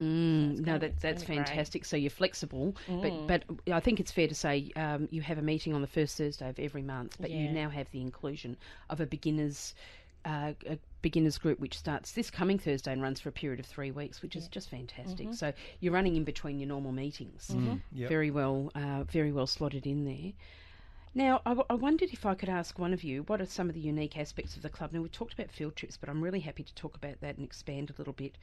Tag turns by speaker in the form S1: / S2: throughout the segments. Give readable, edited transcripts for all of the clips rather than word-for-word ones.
S1: No, that's fantastic. Great. So you're flexible, but I think it's fair to say you have a meeting on the first Thursday of every month, but you now have the inclusion of a beginners group which starts this coming Thursday and runs for a period of 3 weeks, which is just fantastic. So you're running in between your normal meetings. Very well slotted in there. Now, I wondered if I could ask one of you, what are some of the unique aspects of the club? Now, we talked about field trips, but I'm really happy to talk about that and expand a little bit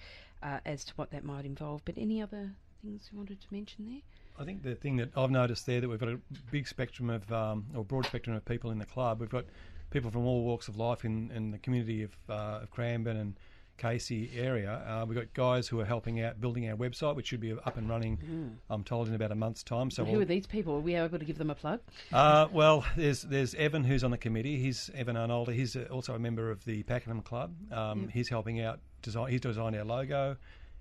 S1: as to what that might involve. But any other things you wanted to mention there?
S2: I think the thing that I've noticed there, that we've got a big spectrum of, or broad spectrum of people in the club. We've got people from all walks of life in the community of Cranbourne and Casey area. We've got guys who are helping out building our website, which should be up and running, I'm told, in about a month's time. So
S1: who are these people? Are we able to give them a plug?
S2: Well, there's Evan, who's on the committee. He's Evan Arnoldi. He's also a member of the Pakenham Club. He's helping out. He's designed our logo,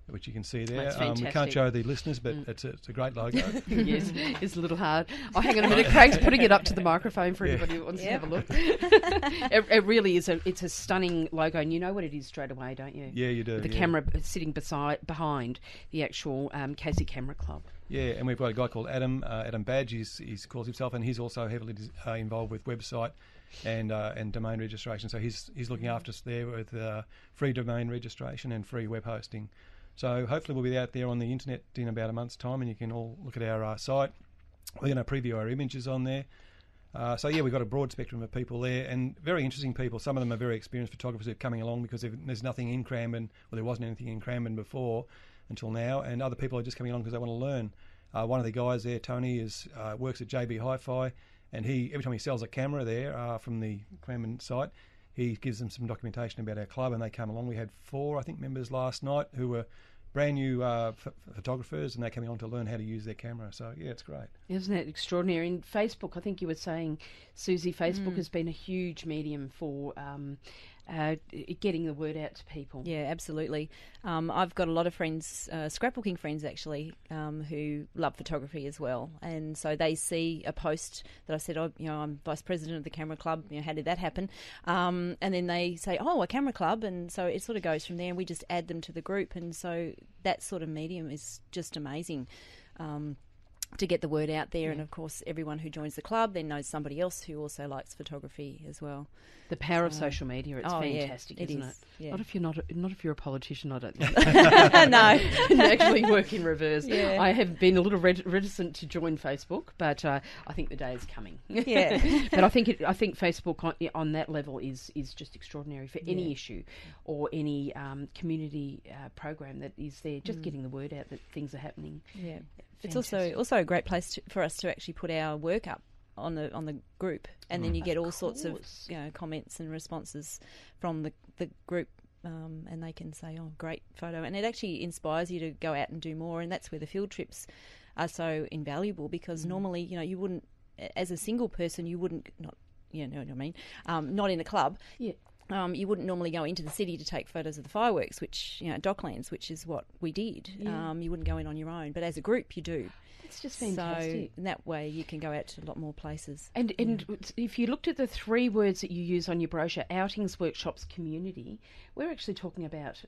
S2: which you can see there.
S1: That's fantastic.
S2: We can't show the listeners, but it's a great logo.
S1: Yes, it's a little hard. Oh, hang on a minute. Craig's putting it up to the microphone for anybody who wants to have a look. It really is. It's a stunning logo, and you know what it is straight away, don't you?
S2: Yeah, you do.
S1: The camera sitting behind the actual Casey Camera Club.
S2: Yeah, and we've got a guy called Adam Badge. He calls himself, and he's also heavily involved with website and domain registration. So he's looking after us there with free domain registration and free web hosting. So hopefully we'll be out there on the internet in about a month's time, and you can all look at our site. We're going to preview our images on there. So yeah, we've got a broad spectrum of people there, and very interesting people. Some of them are very experienced photographers who are coming along because there's nothing in Cranbourne, or there wasn't anything in Cranbourne before until now, and other people are just coming along because they want to learn. One of the guys there, Tony, works at JB Hi-Fi, and every time he sells a camera there from the Cranbourne site, he gives them some documentation about our club, and they come along. We had 4, I think, members last night who were brand new photographers, and they're coming on to learn how to use their camera. So, yeah, it's great.
S1: Isn't it extraordinary? And Facebook, I think you were saying, Susie, Facebook has been a huge medium for getting the word out to people.
S3: Yeah, absolutely. I've got a lot of friends, scrapbooking friends actually, who love photography as well, and so they see a post that I said, I'm vice president of the camera club. How did that happen? And then they say, a camera club, and so it sort of goes from there, and we just add them to the group, and so that sort of medium is just amazing. To get the word out there, and of course everyone who joins the club then knows somebody else who also likes photography as well.
S1: The power of social media, it's fantastic,
S3: yeah,
S1: isn't it?
S3: Yeah.
S1: Not if you're a politician, I don't think.
S3: No.
S1: You actually work in reverse.
S3: Yeah.
S1: I have been a little reticent to join Facebook, but I think the day is coming.
S3: Yeah.
S1: But I think Facebook on that level is just extraordinary for any issue or any community program that is there, just getting the word out that things are happening.
S3: Yeah. Fantastic. It's also a great place for us to actually put our work up on the group, and then you get all sorts of comments and responses from the group, and they can say, great photo, and it actually inspires you to go out and do more, and that's where the field trips are so invaluable, because normally you wouldn't, as a single person, you wouldn't, not know what I mean, not in a club.
S1: Yeah.
S3: You wouldn't normally go into the city to take photos of the fireworks, which, Docklands, which is what we did.
S1: Yeah.
S3: You wouldn't go in on your own, but as a group you do.
S1: It's just fantastic.
S3: So in that way you can go out to a lot more places.
S1: And if you looked at the 3 words that you use on your brochure, outings, workshops, community, we're actually talking about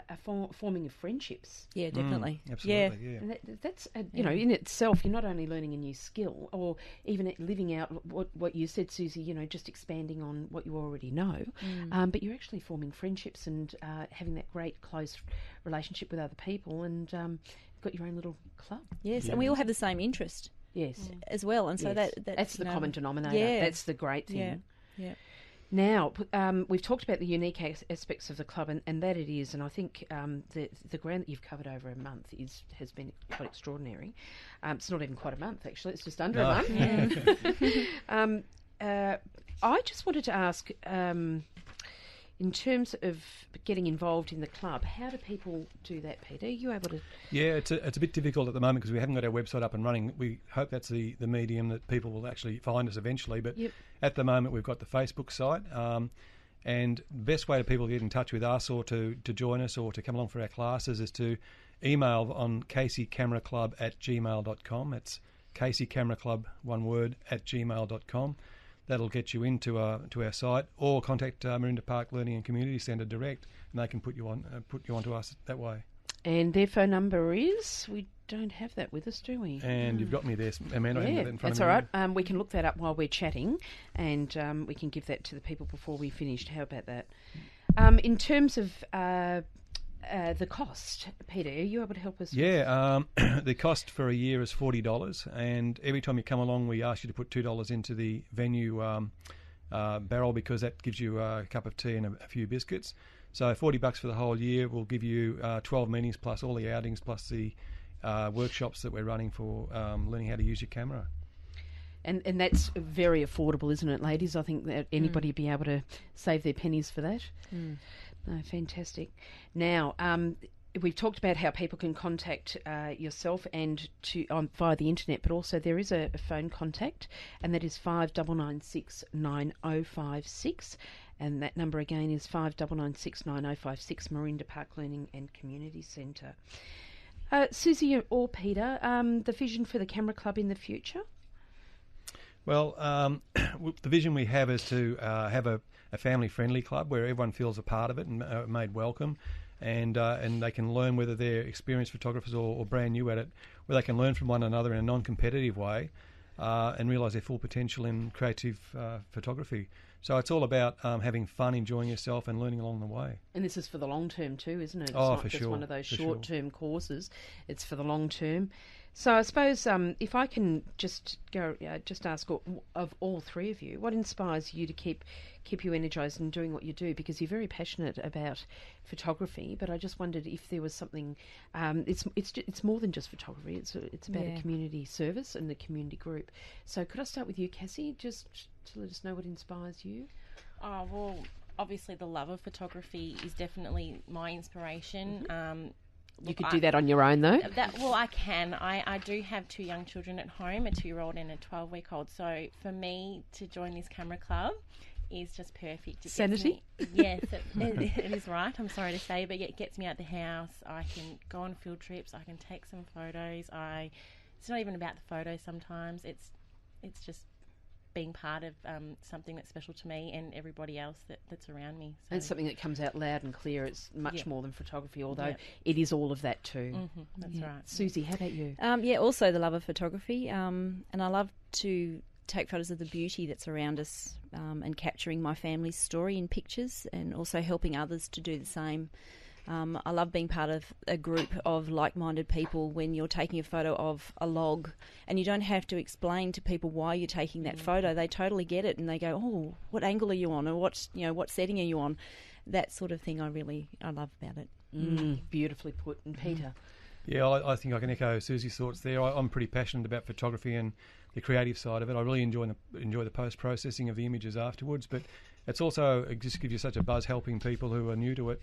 S1: a forming of friendships.
S3: Yeah, definitely.
S2: Absolutely, yeah.
S1: And that's in itself, you're not only learning a new skill or even living out what you said, Susie, just expanding on what you already know, but you're actually forming friendships and having that great close relationship with other people, and you've got your own little club.
S3: Yes, and we all have the same interest.
S1: Yes.
S3: As well, and so
S1: that's the common denominator.
S3: Yeah.
S1: That's the great thing.
S3: Yeah.
S1: Now, we've talked about the unique aspects of the club, and that it is, and I think the ground that you've covered over a month has been quite extraordinary. It's not even quite a month, actually. It's just under a month. I just wanted to ask, in terms of getting involved in the club, how do people do that, Peter? Are you able to...
S2: Yeah, it's a bit difficult at the moment because we haven't got our website up and running. We hope that's the medium that people will actually find us eventually. But at the moment, we've got the Facebook site. And the best way to people to get in touch with us or to join us or to come along for our classes is to email on caseycameraclub@gmail.com. It's caseycameraclub, one word, @gmail.com. That'll get you into our site, or contact Marinda Park Learning and Community Centre direct, and they can put you onto us that way.
S1: And their phone number is... We don't have that with us, do we?
S2: And you've got me there, Amanda.
S1: Yeah,
S2: in front
S1: that's
S2: of
S1: all
S2: me.
S1: right. We can look that up while we're chatting, and we can give that to the people before we finished. How about that? In terms of the cost, Peter, are you able to help us?
S2: Yeah, the cost for a year is $40, and every time you come along, we ask you to put $2 into the venue barrel, because that gives you a cup of tea and a few biscuits. So $40 for the whole year will give you 12 meetings plus all the outings plus the workshops that we're running for learning how to use your camera.
S1: And that's very affordable, isn't it, ladies? I think that anybody would be able to save their pennies for that. No, fantastic. Now, we've talked about how people can contact yourself and via the internet, but also there is a phone contact, and that is 5996 9056. And that number again is 5996 9056, Marinda Park Learning and Community Centre. Susie or Peter, the vision for the Camera Club in the future?
S2: Well, the vision we have is to have a family-friendly club where everyone feels a part of it and made welcome, and they can learn, whether they're experienced photographers or brand new at it, where they can learn from one another in a non-competitive way and realise their full potential in creative photography. So it's all about having fun, enjoying yourself and learning along the way.
S1: And this is for the long term too, isn't it? It's
S2: not
S1: for just
S2: sure.
S1: one of those short-term courses. It's for the long term. So I suppose if I can just ask of all three of you, what inspires you to keep you energised and doing what you do? Because you're very passionate about photography, but I just wondered if there was something. It's more than just photography. It's about a community service and the community group. So could I start with you, Cassie, just to let us know what inspires you?
S4: Oh, well, obviously the love of photography is definitely my inspiration.
S1: You could do that on your own, though.
S4: I can. I do have two young children at home, a 2-year-old and a 12-week-old. So for me to join this camera club is just perfect.
S1: Sanity?
S4: Yes, it is right. I'm sorry to say, but it gets me out the house. I can go on field trips. I can take some photos. It's not even about the photos sometimes. It's just being part of something that's special to me and everybody else that's around me. So.
S1: And something that comes out loud and clear. It's much more than photography, although it is all of that too.
S4: Mm-hmm, that's right.
S1: Susie, how about you?
S3: Also the love of photography, and I love to take photos of the beauty that's around us, and capturing my family's story in pictures, and also helping others to do the same. I love being part of a group of like-minded people when you're taking a photo of a log, and you don't have to explain to people why you're taking that photo. They totally get it, and they go, "Oh, what angle are you on, or what setting are you on?" That sort of thing I love about it.
S1: Beautifully put. And Peter?
S2: Yeah, I think I can echo Susie's thoughts there. I'm pretty passionate about photography and the creative side of it. I really enjoy the post-processing of the images afterwards, but it's also, it just gives you such a buzz helping people who are new to it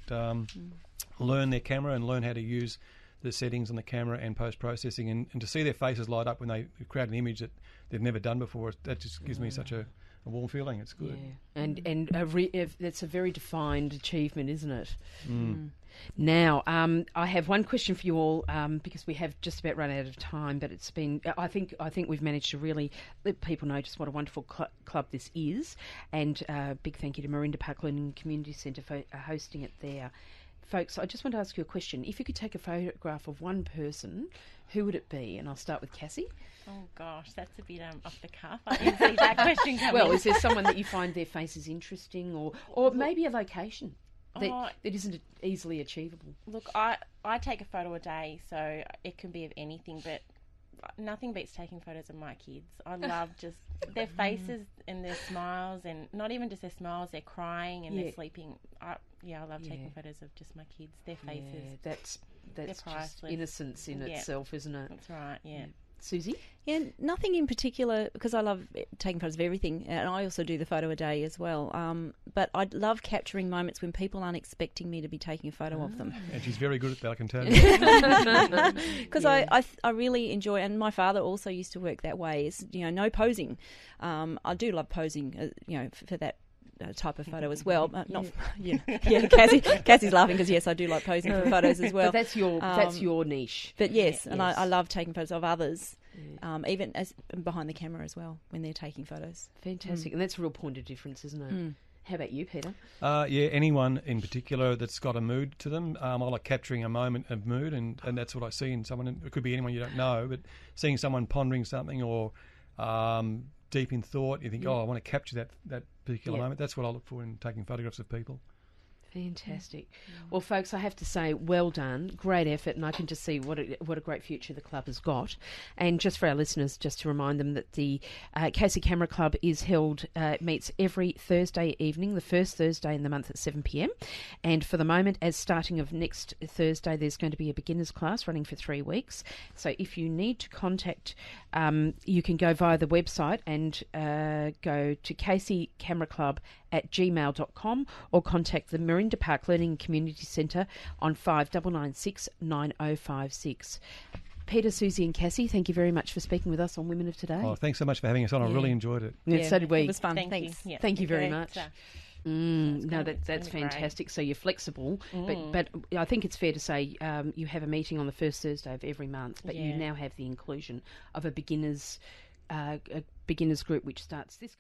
S2: learn their camera and learn how to use the settings on the camera and post-processing, and to see their faces light up when they create an image that they've never done before, that just gives me such a warm feeling. It's good.
S1: Yeah. And that's a very defined achievement, isn't it? Now, I have one question for you all, because we have just about run out of time, but it's been, I think we've managed to really let people know just what a wonderful club this is, and big thank you to Marinda Park Learning Community Centre for hosting it there. Folks, I just want to ask you a question. If you could take a photograph of one person, who would it be? And I'll start with Cassie.
S4: Oh gosh, that's a bit off the cuff. I didn't see that question coming.
S1: Well, is there someone that you find their face is interesting, or maybe a location that isn't easily achievable?
S4: Look, I take a photo a day, so it can be of anything, but nothing beats taking photos of my kids. I love just their faces and their smiles, and not even just their smiles, they're crying and they're sleeping. I love taking photos of just my kids, their faces.
S1: Yeah, that's just innocence in itself, isn't it?
S4: That's right, yeah.
S1: Susie?
S3: Yeah, nothing in particular, because I love taking photos of everything, and I also do the photo a day as well. But I love capturing moments when people aren't expecting me to be taking a photo of them.
S2: And she's very good at that, I can tell you.
S3: Because I really enjoy, and my father also used to work that way, is, no posing. I do love posing, for that type of photo as well. Cassie's laughing because yes, I do like posing for photos as well.
S1: But that's your niche.
S3: But yes, and I love taking photos of others, even as behind the camera as well when they're taking photos.
S1: Fantastic, and that's a real point of difference, isn't it? How about you, Peter?
S2: Yeah, anyone in particular that's got a mood to them. I like capturing a moment of mood, and that's what I see in someone. It could be anyone you don't know, but seeing someone pondering something or deep in thought, you think, I want to capture that particular moment. That's what I look for in taking photographs of people.
S1: Fantastic. Well, folks, I have to say, well done. Great effort, and I can just see what a great future the club has got. And just for our listeners, just to remind them that the Casey Camera Club is meets every Thursday evening, the first Thursday in the month at 7 p.m. And for the moment, as starting of next Thursday, there's going to be a beginners class running for 3 weeks. So if you need to contact, you can go via the website and go to caseycameraclub@gmail.com or contact the Marinda Park Learning and Community Centre on 5996 9056. Peter, Susie and Cassie, thank you very much for speaking with us on Women of Today.
S2: Oh, thanks so much for having us on. I really enjoyed it.
S1: Yeah, so did we.
S3: It was fun.
S4: Thanks.
S3: You.
S4: Yeah.
S1: Thank you very much. No, that's
S4: That's
S1: fantastic. So you're flexible, but I think it's fair to say you have a meeting on the first Thursday of every month, but you now have the inclusion of a beginners group which starts this